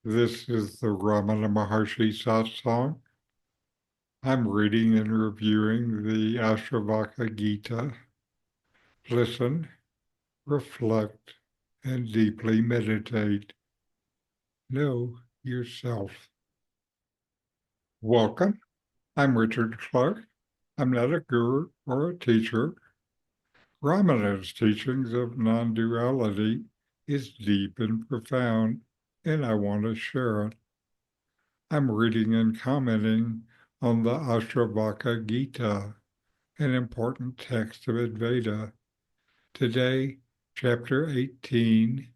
This is the RamanaMaharshi satsang. I'm reading and reviewing the Ashtavakra Gita. Listen, reflect, and deeply meditate. Know yourself. Welcome. I'm Richard Clarke. I'm not a guru or a teacher. Ramana's teachings of non-duality is deep and profound, and I want to share it. I'm reading and commenting on the Ashtavakra Gita, an important text of Advaita. Today, chapter 18,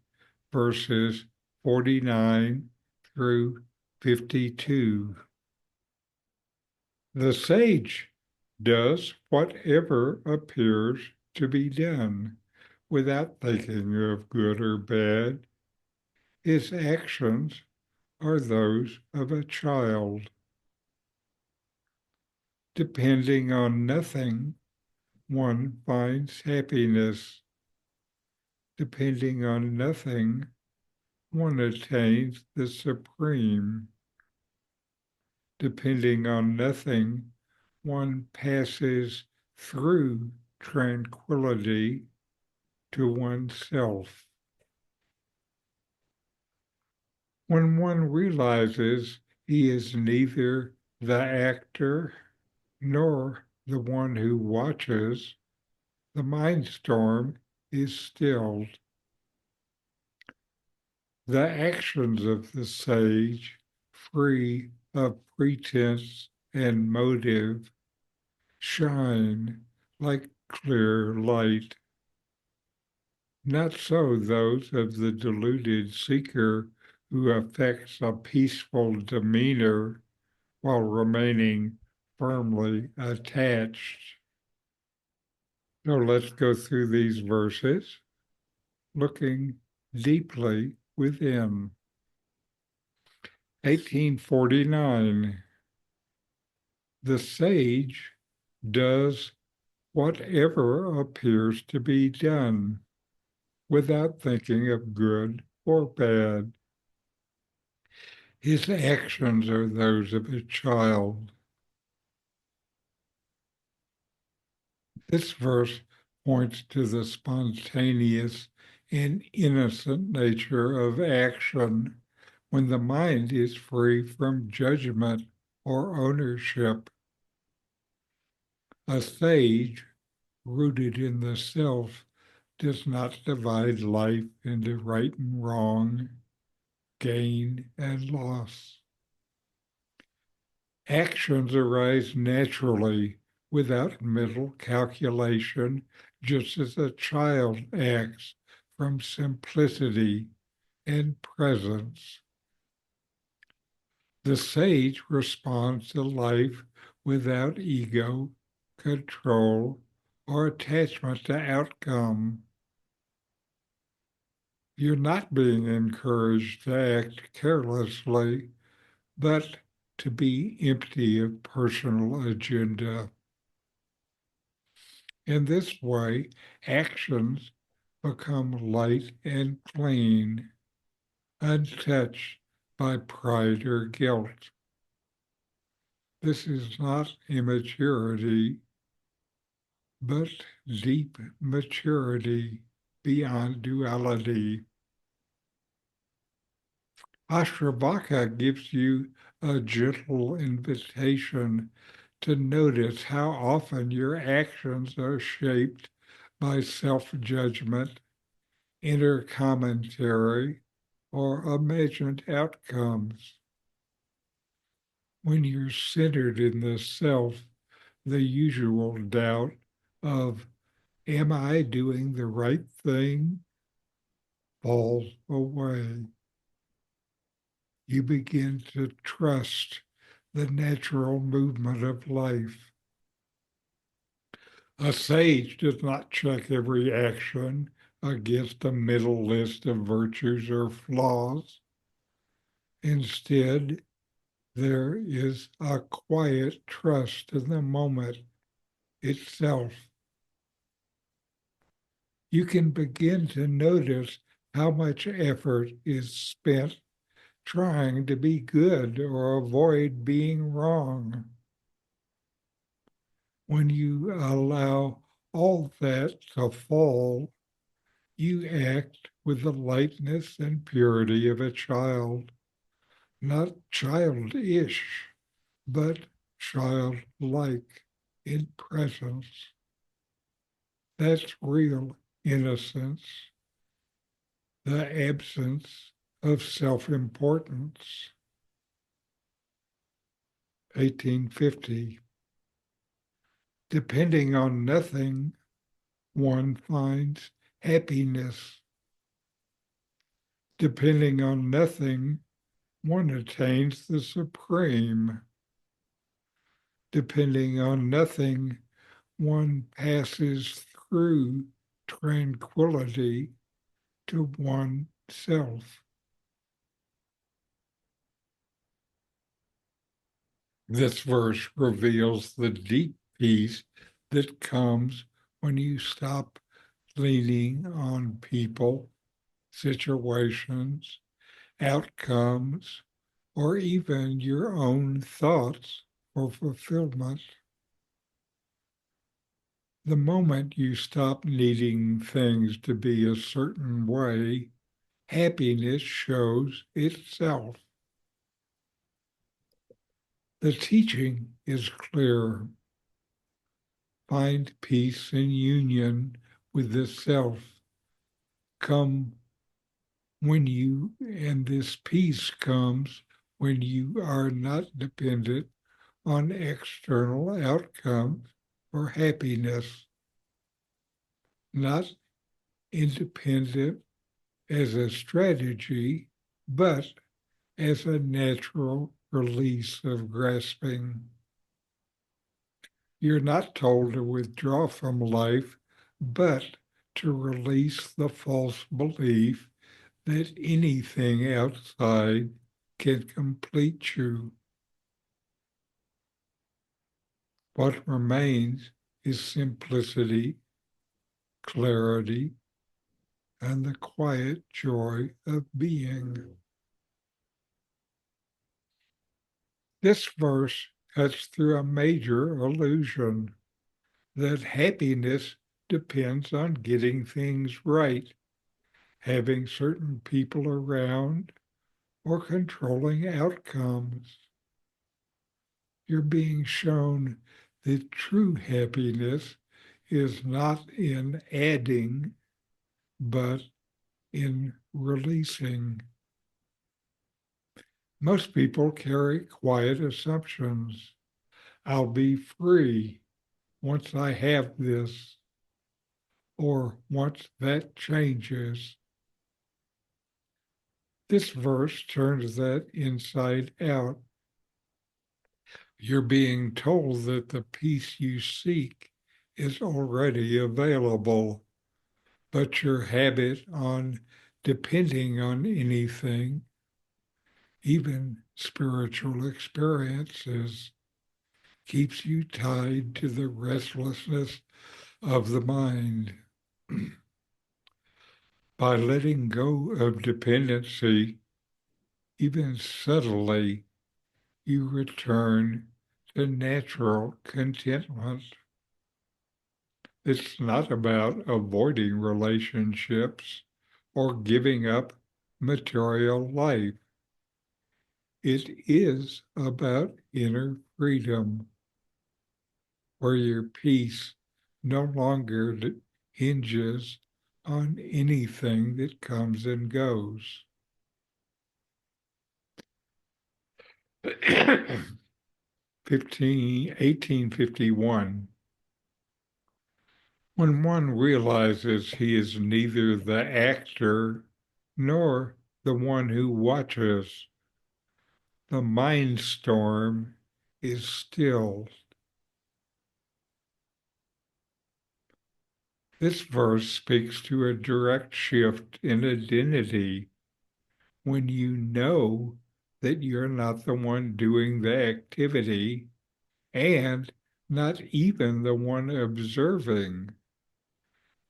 verses 49 through 52. The sage does whatever appears to be done without thinking of good or bad. His actions are those of a child. Depending on nothing, one finds happiness. Depending on nothing, one attains the supreme. Depending on nothing, one passes through tranquility to oneself. When one realizes he is neither the actor nor the one who watches, the mind storm is stilled. The actions of the sage, free of pretense and motive, shine like clear light. Not so those of the deluded seeker who affects a peaceful demeanor while remaining firmly attached. So let's go through these verses, looking deeply within. 1849. The sage does whatever appears to be done without thinking of good or bad. His actions are those of a child. This verse points to the spontaneous and innocent nature of action when the mind is free from judgment or ownership. A sage, rooted in the self, does not divide life into right and wrong, gain and loss. Actions arise naturally without mental calculation, just as a child acts from simplicity and presence. The sage responds to life without ego, control, or attachment to outcome. You're not being encouraged to act carelessly, but to be empty of personal agenda. In this way, actions become light and clean, untouched by pride or guilt. This is not immaturity, but deep maturity beyond duality. Ashtavakra gives you a gentle invitation to notice how often your actions are shaped by self-judgment, inner commentary, or imagined outcomes. When you're centered in the self, the usual doubt of, am I doing the right thing, falls away. You begin to trust the natural movement of life. A sage does not check every action against a middle list of virtues or flaws. Instead, there is a quiet trust in the moment itself. You can begin to notice how much effort is spent trying to be good or avoid being wrong. When you allow all that to fall, you act with the lightness and purity of a child, not childish, but childlike in presence. That's real innocence, the absence of self-importance. 1850. Depending on nothing, one finds happiness. Depending on nothing, one attains the supreme. Depending on nothing, one passes through tranquility to oneself. This verse reveals the deep peace that comes when you stop leaning on people, situations, outcomes, or even your own thoughts for fulfillment. The moment you stop needing things to be a certain way, happiness shows itself. The teaching is clear. Find peace and union with the self. Come when you, and this peace comes when you are not dependent on external outcomes for happiness, not independent as a strategy, but as a natural release of grasping. You're not told to withdraw from life, but to release the false belief that anything outside can complete you. What remains is simplicity, clarity, and the quiet joy of being. This verse cuts through a major illusion that happiness depends on getting things right, having certain people around, or controlling outcomes. You're being shown that true happiness is not in adding, but in releasing. Most people carry quiet assumptions. I'll be free once I have this, or once that changes. This verse turns that inside out. You're being told that the peace you seek is already available, but your habit on depending on anything, even spiritual experiences, keeps you tied to the restlessness of the mind. By letting go of dependency, even subtly, you return to natural contentment. It's not about avoiding relationships or giving up material life. It is about inner freedom, where your peace no longer hinges on anything that comes and goes. 1851. When one realizes he is neither the actor nor the one who watches, the mind storm is stilled. This verse speaks to a direct shift in identity when you know that you're not the one doing the activity and not even the one observing.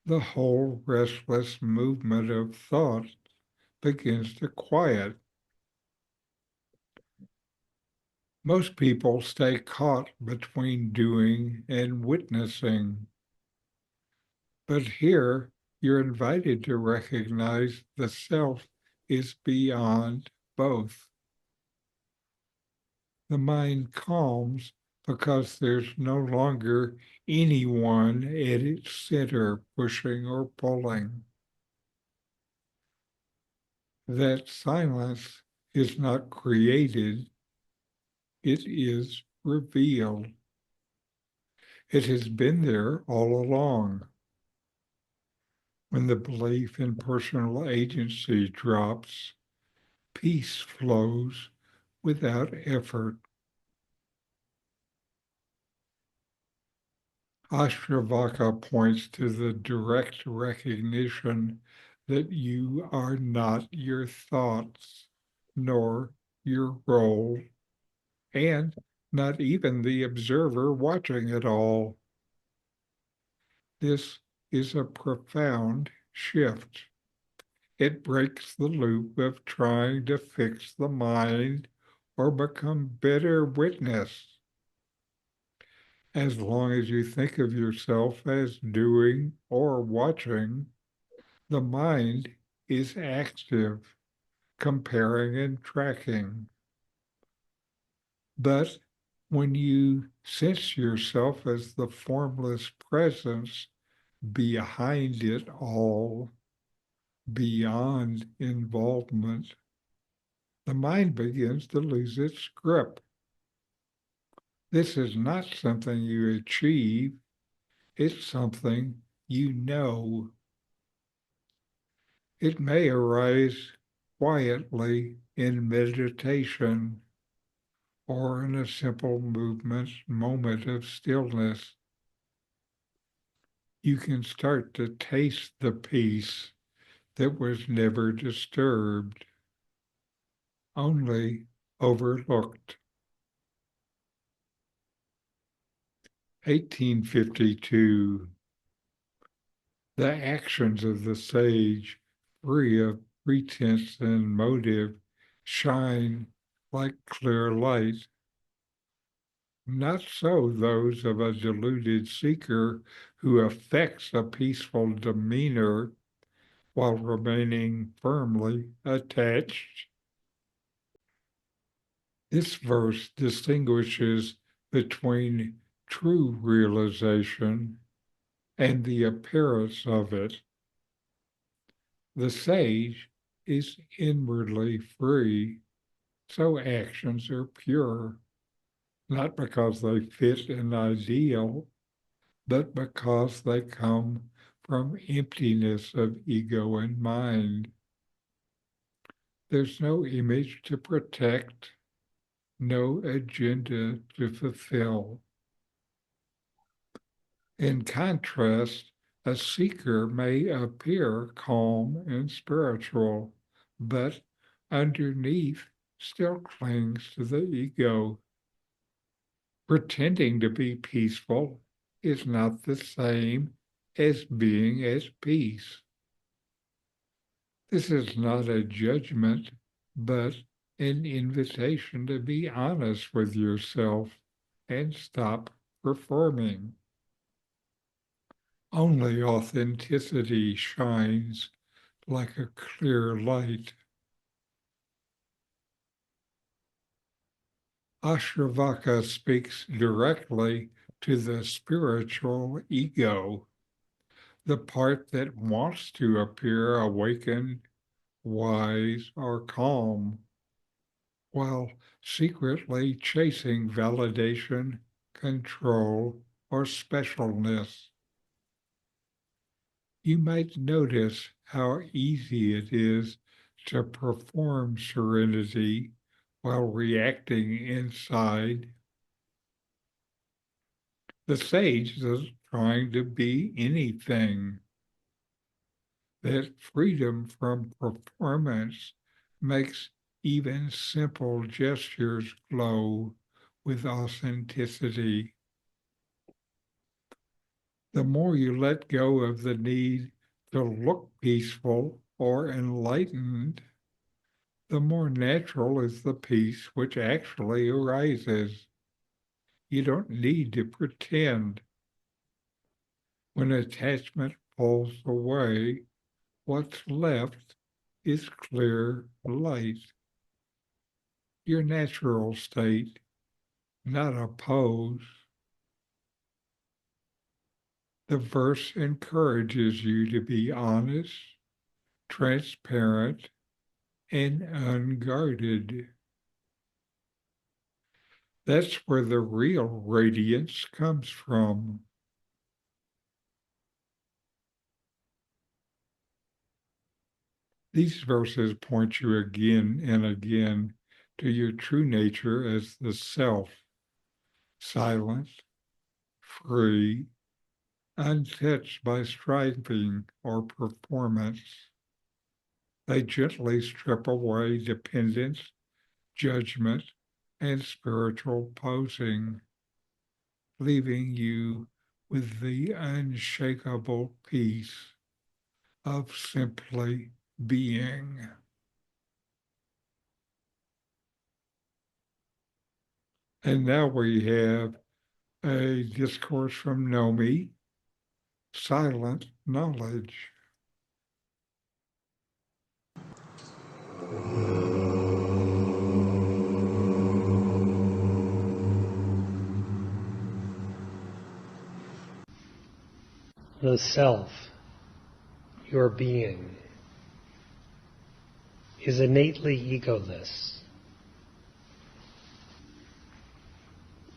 The whole restless movement of thought begins to quiet. Most people stay caught between doing and witnessing. But here, you're invited to recognize the self is beyond both. The mind calms because there's no longer anyone at its center pushing or pulling. That silence is not created, it is revealed. It has been there all along. When the belief in personal agency drops, peace flows without effort. Ashtavakra points to the direct recognition that you are not your thoughts, nor your role, and not even the observer watching it all. This is a profound shift. It breaks the loop of trying to fix the mind or become better witness. As long as you think of yourself as doing or watching, the mind is active, comparing and tracking. But when you sense yourself as the formless presence behind it all, beyond involvement, the mind begins to lose its grip. This is not something you achieve, it's something you know. It may arise quietly in meditation or in a simple moment of stillness. You can start to taste the peace that was never disturbed, only overlooked. 1852. The actions of the sage, free of pretense and motive, shine like clear light. Not so those of a deluded seeker who affects a peaceful demeanor while remaining firmly attached. This verse distinguishes between true realization and the appearance of it. The sage is inwardly free, so actions are pure, not because they fit an ideal, but because they come from emptiness of ego and mind. There's no image to protect, no agenda to fulfill. In contrast, a seeker may appear calm and spiritual, but underneath still clings to the ego. Pretending to be peaceful is not the same as being at peace. This is not a judgment, but an invitation to be honest with yourself and stop performing. Only authenticity shines like a clear light. Ashtavakra speaks directly to the spiritual ego, the part that wants to appear awakened, wise, or calm, while secretly chasing validation, control, or specialness. You might notice how easy it is to perform serenity while reacting inside. The sage is trying to be anything. That freedom from performance makes even simple gestures glow with authenticity. The more you let go of the need to look peaceful or enlightened, the more natural is the peace which actually arises. You don't need to pretend. When attachment falls away, what's left is clear light. Your natural state, not a pose. The verse encourages you to be honest, transparent, and unguarded. That's where the real radiance comes from. These verses point you again and again to your true nature as the self, silent, free, untouched by striving or performance. They gently strip away dependence, judgment, and spiritual posing, leaving you with the unshakable peace of simply being. And now we have a discourse from Nome, Silent Knowledge. The self, your being, is innately egoless.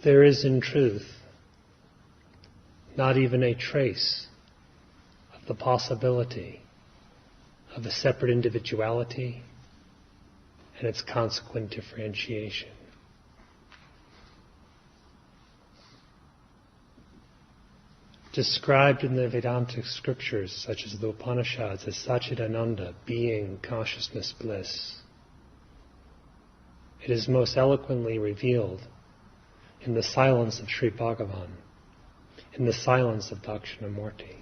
There is, in truth, not even a trace of the possibility of a separate individuality and its consequent differentiation. Described in the Vedantic scriptures, such as the Upanishads, as Satchidananda, being, consciousness, bliss. It is most eloquently revealed in the silence of Sri Bhagavan, in the silence of Dakshinamurti.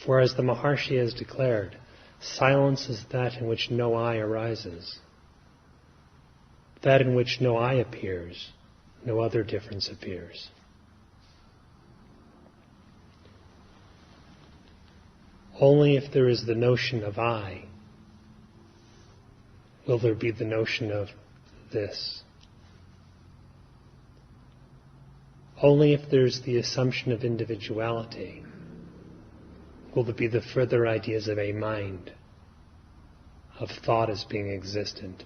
For as the Maharshi has declared, silence is that in which no I arises. That in which no I appears, no other difference appears. Only if there is the notion of I will there be the notion of this. Only if there's the assumption of individuality will there be the further ideas of a mind, of thought as being existent,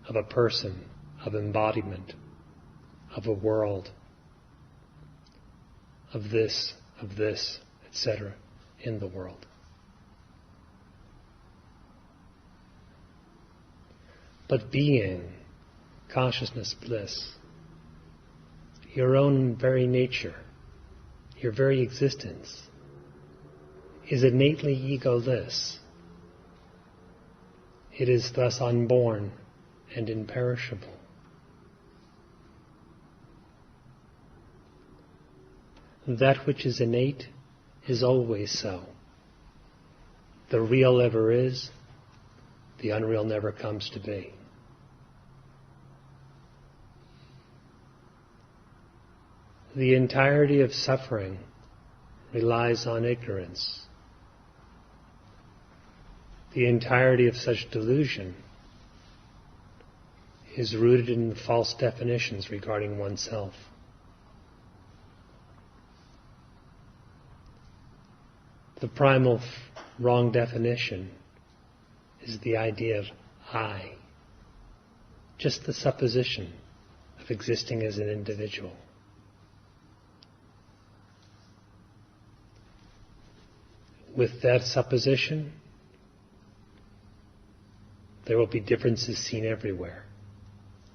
of a person, of embodiment, of a world, of this, etc. in the world. But being, consciousness, bliss, your own very nature, your very existence, is innately egoless. It is thus unborn and imperishable. That which is innate is always so. The real ever is, the unreal never comes to be. The entirety of suffering relies on ignorance. The entirety of such delusion is rooted in false definitions regarding oneself. The primal wrong definition is the idea of I, just the supposition of existing as an individual. With that supposition, there will be differences seen everywhere,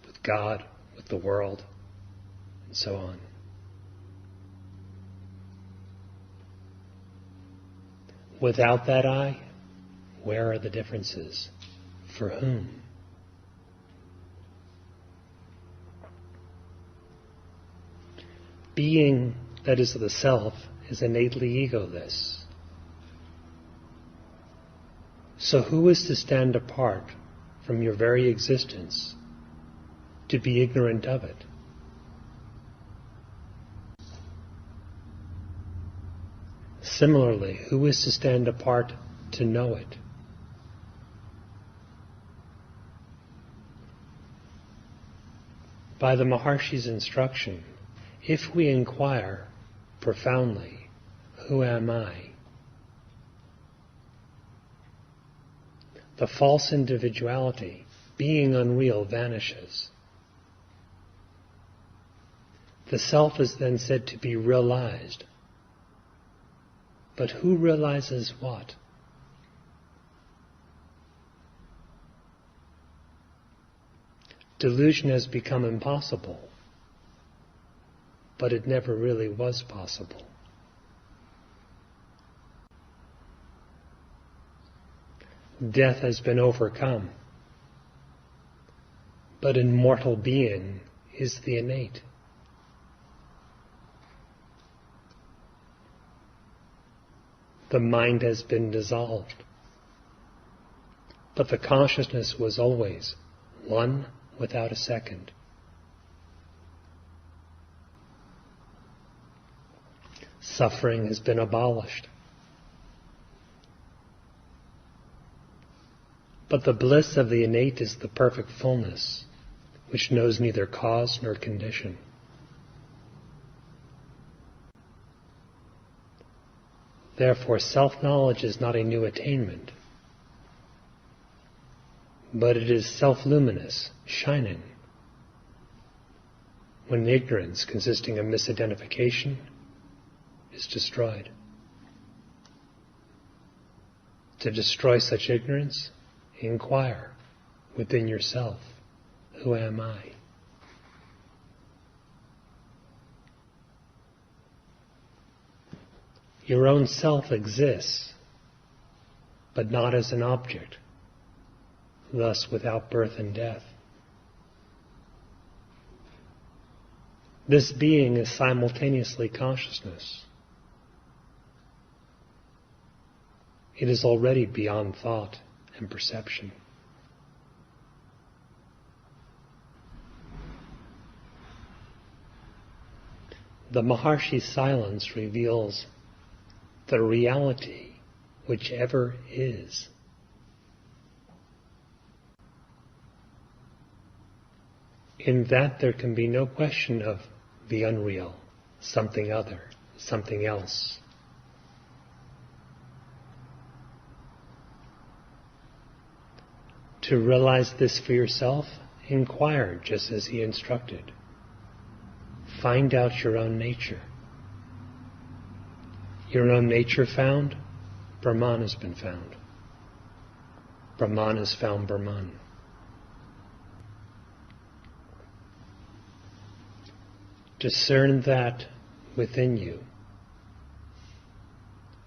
with God, with the world, and so on. Without that I, where are the differences? For whom? Being, that is the self, is innately egoless. So who is to stand apart from your very existence to be ignorant of it? Similarly, who is to stand apart to know it? By the Maharshi's instruction, if we inquire profoundly, who am I? The false individuality, being unreal, vanishes. The self is then said to be realized. But who realizes what? Delusion has become impossible, but it never really was possible. Death has been overcome, but immortal being is the innate. The mind has been dissolved, but the consciousness was always one without a second. Suffering has been abolished, but the bliss of the innate is the perfect fullness, which knows neither cause nor condition. Therefore, self-knowledge is not a new attainment, but it is self-luminous, shining, when ignorance, consisting of misidentification, is destroyed. To destroy such ignorance, inquire within yourself, who am I? Your own self exists, but not as an object, thus without birth and death. This being is simultaneously consciousness. It is already beyond thought and perception. The Maharshi's silence reveals the reality which ever is. In that there can be no question of the unreal, something other, something else. To realize this for yourself, inquire just as he instructed. Find out your own nature. Your own nature found, Brahman has been found. Brahman has found Brahman. Discern that within you,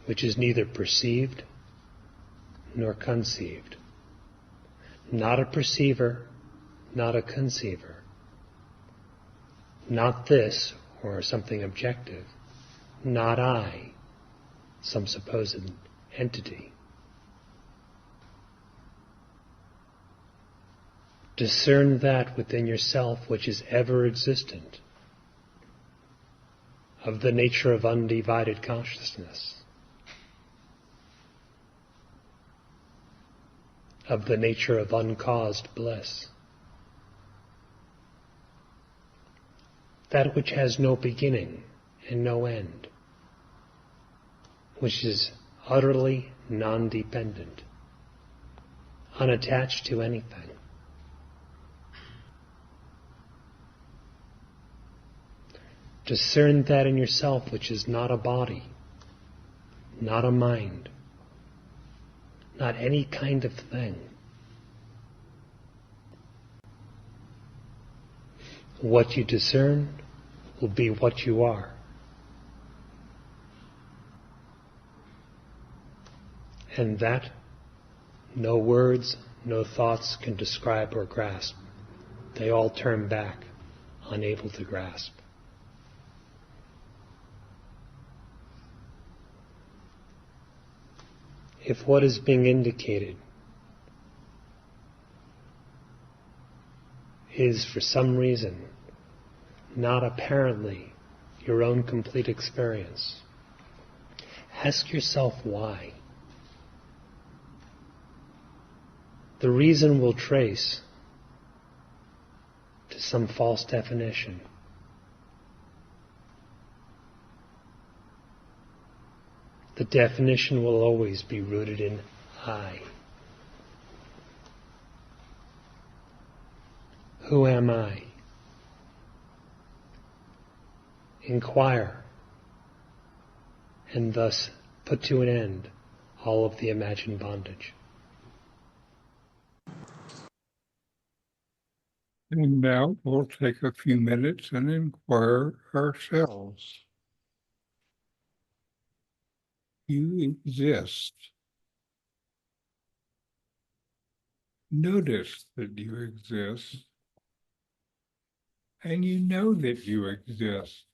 which is neither perceived nor conceived. Not a perceiver, not a conceiver. Not this, or something objective. Not I, some supposed entity. Discern that within yourself which is ever existent, of the nature of undivided consciousness, of the nature of uncaused bliss, that which has no beginning and no end, which is utterly non-dependent, unattached to anything. Discern that in yourself which is not a body, not a mind, not any kind of thing. What you discern will be what you are. And that no words, no thoughts can describe or grasp. They all turn back, unable to grasp. If what is being indicated is for some reason not apparently your own complete experience, ask yourself why. The reason will trace to some false definition. The definition will always be rooted in I. Who am I? Inquire, and thus put to an end all of the imagined bondage. And now we'll take a few minutes and inquire ourselves. You exist. Notice that you exist, and you know that you exist.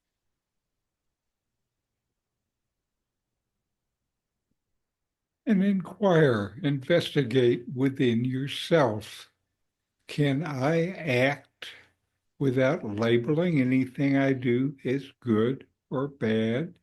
And inquire, investigate within yourself. Can I act without labeling anything I do as good or bad?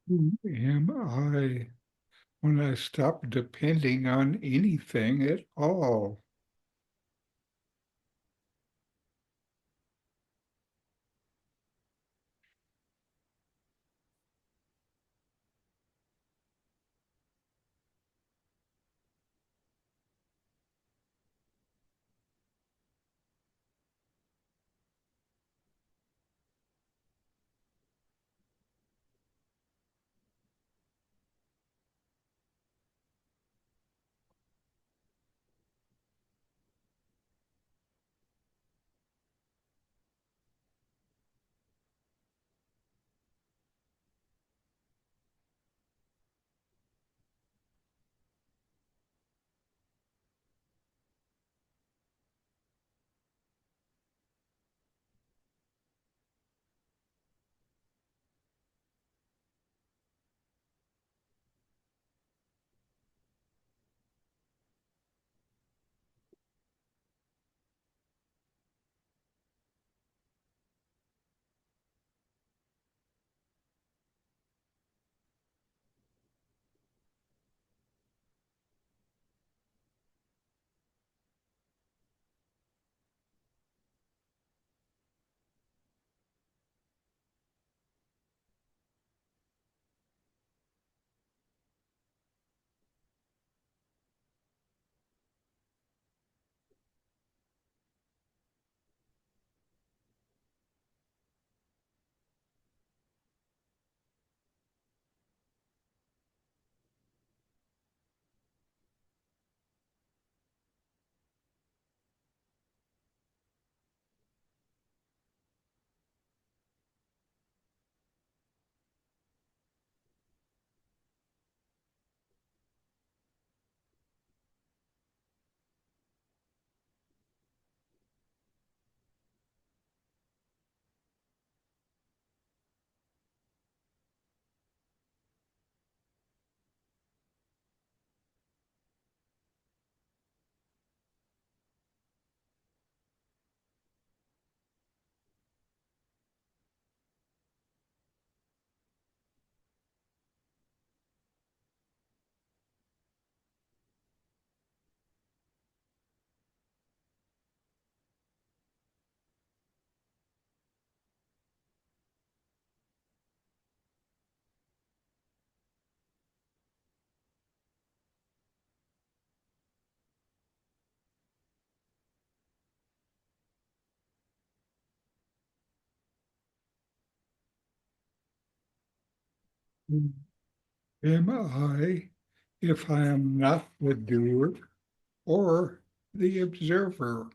Who am I when I stop depending on anything at all? Who am I if I am not the doer or the observer?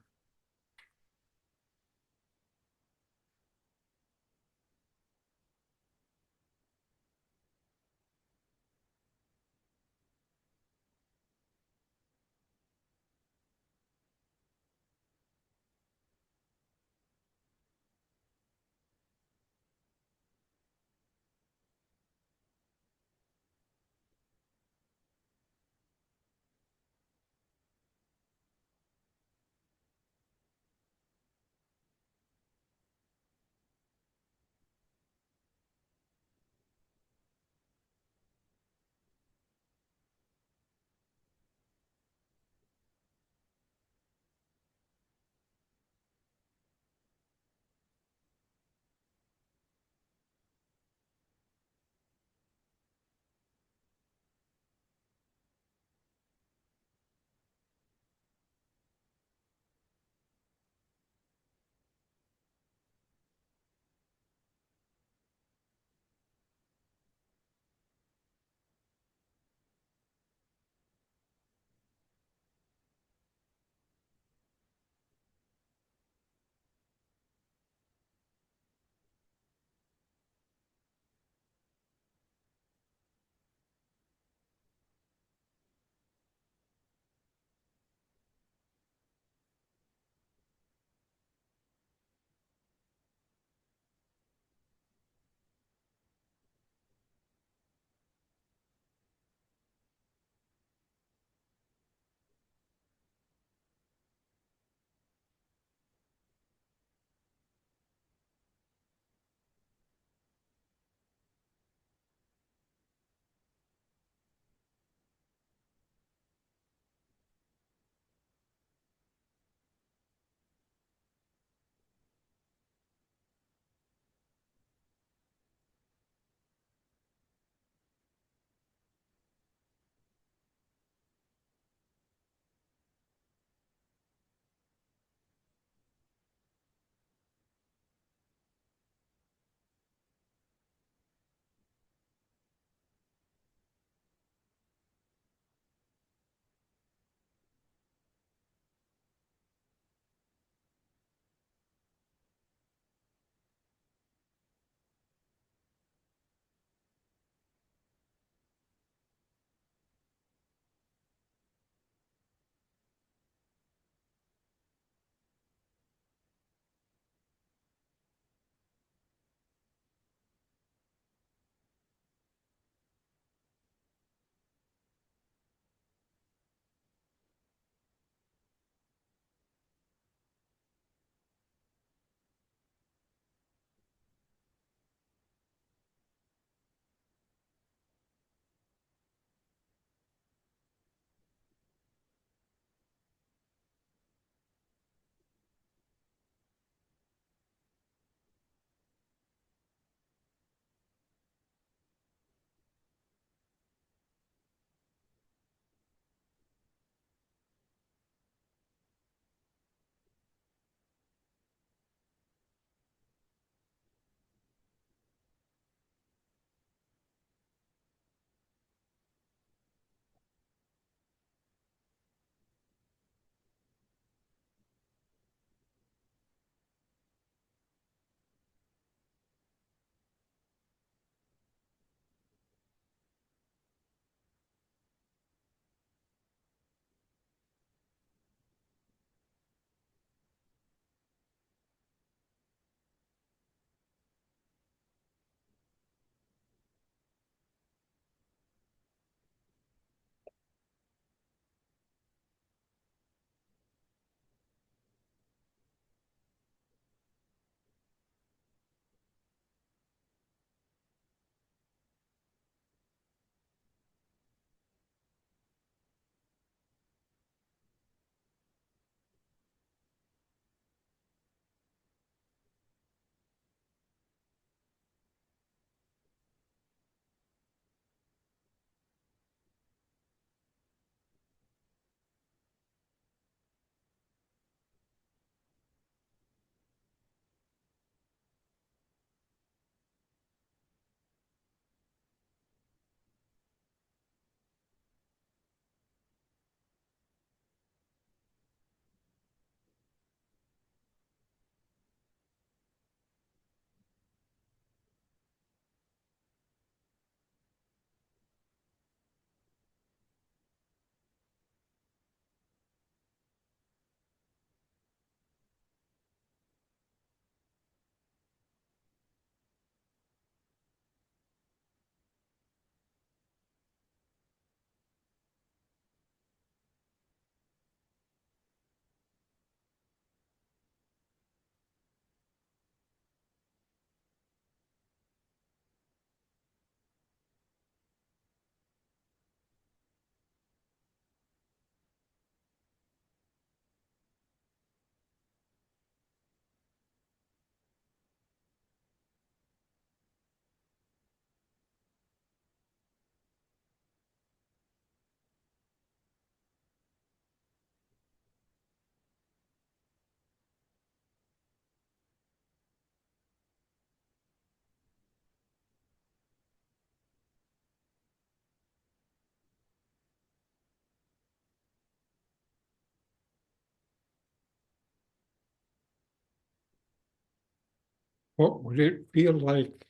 What would it feel like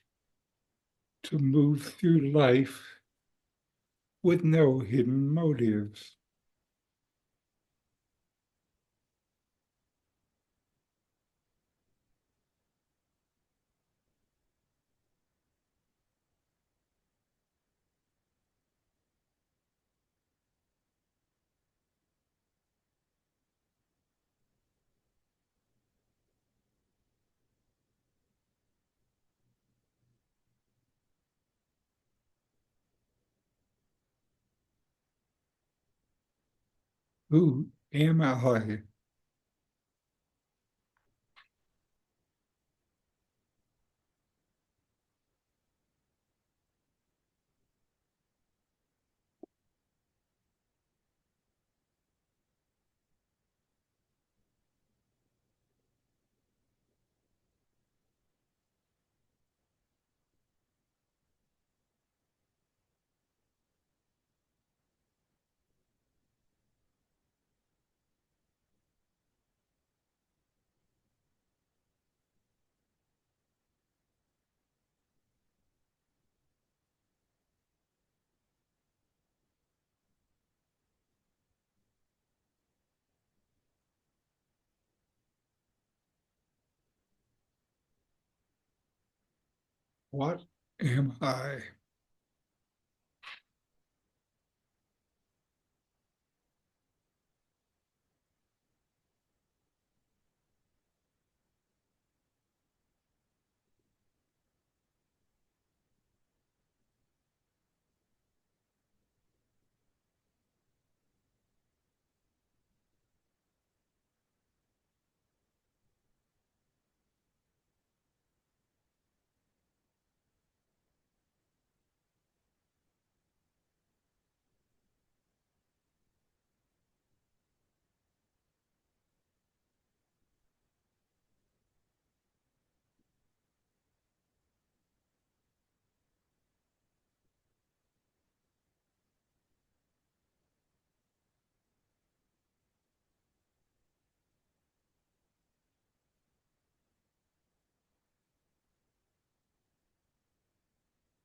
to move through life with no hidden motives? Who am I? What am I?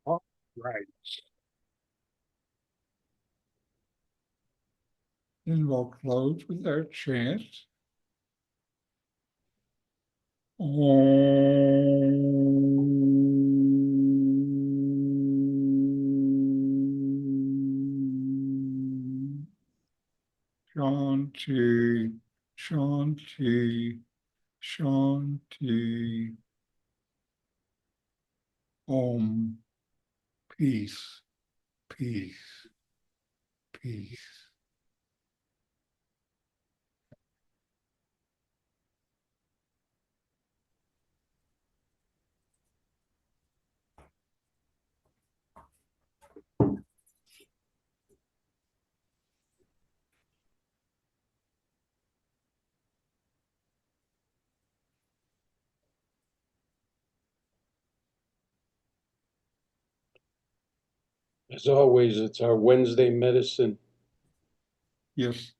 All right. And we'll close with our chant. Om Shanti, Shanti, Shanti. Om, peace, peace, peace. As always, it's our Wednesday medicine. Yes.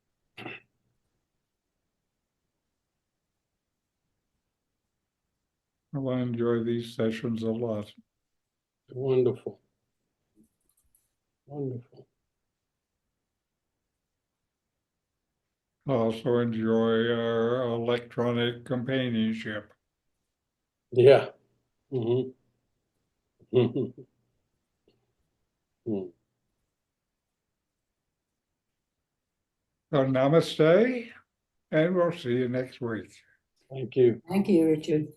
Well, I enjoy these sessions a lot. Wonderful. Wonderful. I also enjoy our electronic companionship. Yeah. Mm-hmm. So namaste, and we'll see you next week. Thank you. Thank you, Richard.